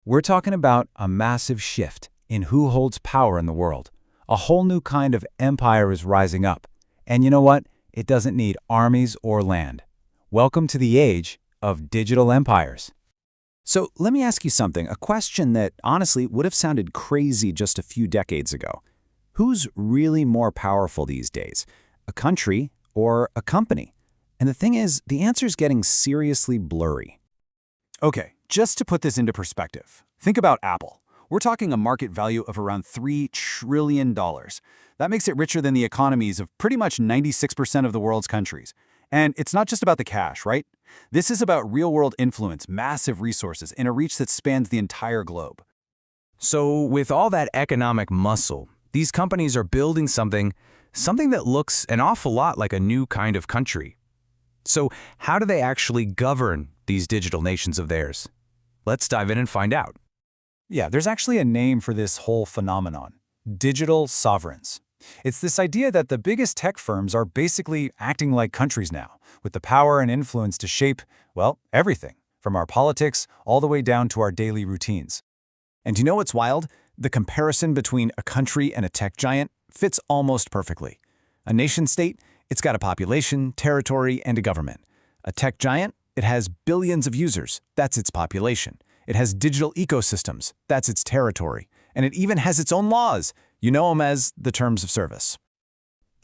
We're talking about a massive shift in who holds power in the world. A whole new kind of empire is rising up. And you know what? It doesn't need armies or land. Welcome to the age of digital empires. So let me ask you something, a question that honestly would have sounded crazy just a few decades ago. Who's really more powerful these days, a country or a company? And the thing is, the answer's getting seriously blurry. Okay, just to put this into perspective, think about Apple. We're talking a market value of around $3 trillion. That makes it richer than the economies of pretty much 96% of the world's countries. And it's not just about the cash, right? This is about real-world influence, massive resources, and a reach that spans the entire globe. So with all that economic muscle, these companies are building something that looks an awful lot like a new kind of country. So how do they actually govern these digital nations of theirs? Let's dive in and find out. Yeah, there's actually a name for this whole phenomenon: digital sovereigns. It's this idea that the biggest tech firms are basically acting like countries now, with the power and influence to shape, well, everything, from our politics all the way down to our daily routines. And you know what's wild? The comparison between a country and a tech giant fits almost perfectly. A nation-state, it's got a population, territory, and a government. A tech giant, it has billions of users. That's its population. It has digital ecosystems. That's its territory. And it even has its own laws. You know them as the terms of service.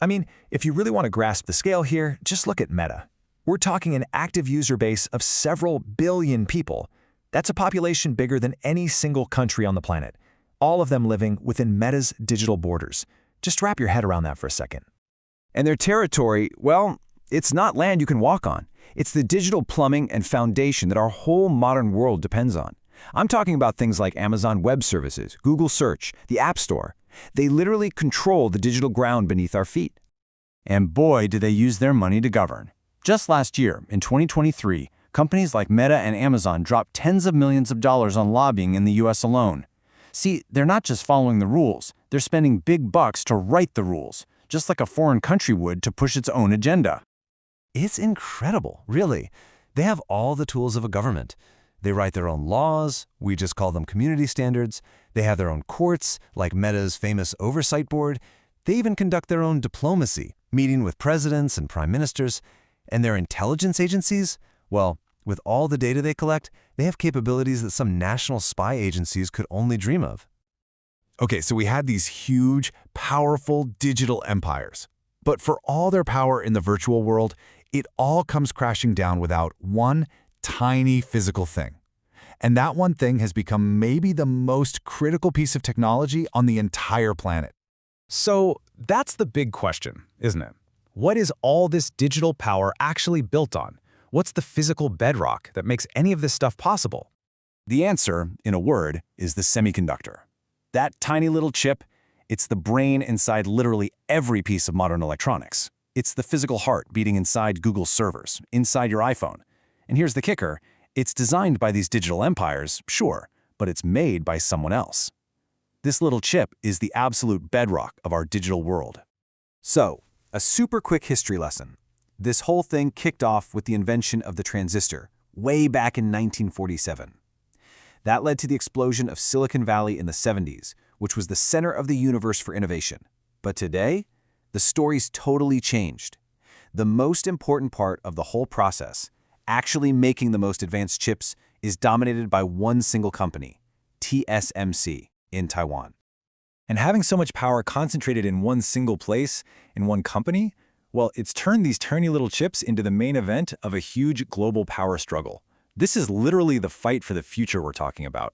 I mean, if you really want to grasp the scale here, just look at Meta. We're talking an active user base of several billion people. That's a population bigger than any single country on the planet. All of them living within Meta's digital borders. Just wrap your head around that for a second. And their territory, well, it's not land you can walk on. It's the digital plumbing and foundation that our whole modern world depends on. I'm talking about things like Amazon Web Services, Google Search, the App Store. They literally control the digital ground beneath our feet. And boy, do they use their money to govern. Just last year, in 2023, companies like Meta and Amazon dropped tens of millions of dollars on lobbying in the US alone. See, they're not just following the rules, they're spending big bucks to write the rules, just like a foreign country would to push its own agenda. It's incredible, really. They have all the tools of a government. They write their own laws, we just call them community standards. They have their own courts, like Meta's famous oversight board. They even conduct their own diplomacy, meeting with presidents and prime ministers. And their intelligence agencies, well, with all the data they collect, they have capabilities that some national spy agencies could only dream of. Okay, so we had these huge, powerful digital empires. But for all their power in the virtual world, it all comes crashing down without one tiny physical thing. And that one thing has become maybe the most critical piece of technology on the entire planet. So that's the big question, isn't it? What is all this digital power actually built on? What's the physical bedrock that makes any of this stuff possible? The answer, in a word, is the semiconductor. That tiny little chip, it's the brain inside literally every piece of modern electronics. It's the physical heart beating inside Google's servers, inside your iPhone. And here's the kicker, it's designed by these digital empires, sure, but it's made by someone else. This little chip is the absolute bedrock of our digital world. So, a super quick history lesson. This whole thing kicked off with the invention of the transistor, way back in 1947. That led to the explosion of Silicon Valley in the 70s, which was the center of the universe for innovation. But today, the story's totally changed. The most important part of the whole process, actually making the most advanced chips, is dominated by one single company, TSMC, in Taiwan. And having so much power concentrated in one single place, in one company, well, it's turned these tiny little chips into the main event of a huge global power struggle. This is literally the fight for the future we're talking about.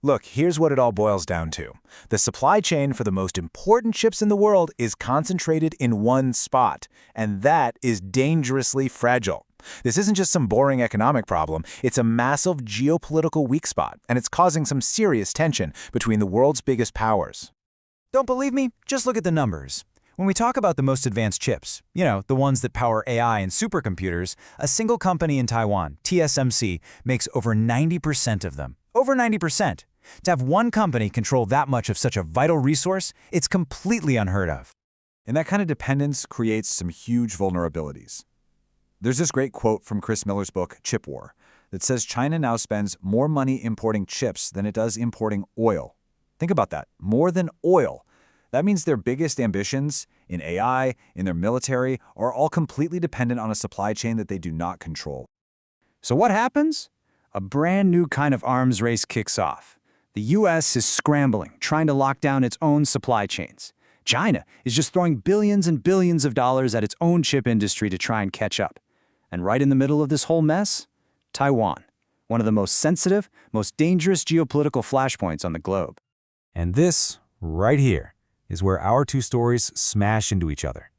Look, here's what it all boils down to. The supply chain for the most important chips in the world is concentrated in one spot, and that is dangerously fragile. This isn't just some boring economic problem, it's a massive geopolitical weak spot, and it's causing some serious tension between the world's biggest powers. Don't believe me? Just look at the numbers. When we talk about the most advanced chips, you know, the ones that power AI and supercomputers, a single company in Taiwan, TSMC, makes over 90% of them. Over 90%. To have one company control that much of such a vital resource, it's completely unheard of. And that kind of dependence creates some huge vulnerabilities. There's this great quote from Chris Miller's book, Chip War. that says China now spends more money importing chips than it does importing oil. Think about that. More than oil. That means their biggest ambitions in AI, in their military, are all completely dependent on a supply chain that they do not control. So what happens? A brand new kind of arms race kicks off. The US is scrambling, trying to lock down its own supply chains. China is just throwing billions and billions of dollars at its own chip industry to try and catch up. And right in the middle of this whole mess, Taiwan, one of the most sensitive, most dangerous geopolitical flashpoints on the globe. And this, right here, is where our two stories smash into each other.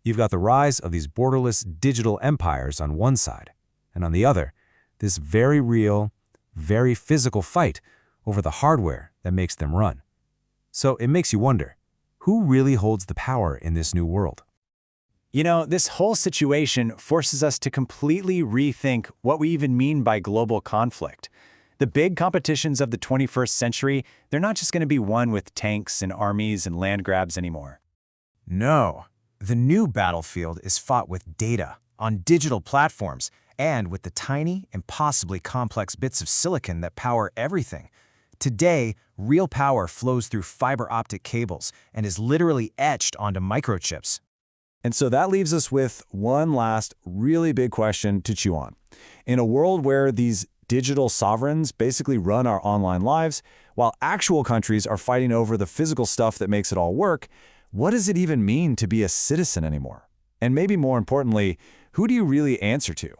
You've got the rise of these borderless digital empires on one side, and on the other, this very real, very physical fight over the hardware that makes them run. So it makes you wonder, who really holds the power in this new world? You know, this whole situation forces us to completely rethink what we even mean by global conflict. The big competitions of the 21st century, they're not just going to be won with tanks and armies and land grabs anymore. No, the new battlefield is fought with data, on digital platforms, and with the tiny, impossibly complex bits of silicon that power everything. Today, real power flows through fiber optic cables and is literally etched onto microchips. And so that leaves us with one last really big question to chew on. In a world where these digital sovereigns basically run our online lives, while actual countries are fighting over the physical stuff that makes it all work, what does it even mean to be a citizen anymore? And maybe more importantly, who do you really answer to?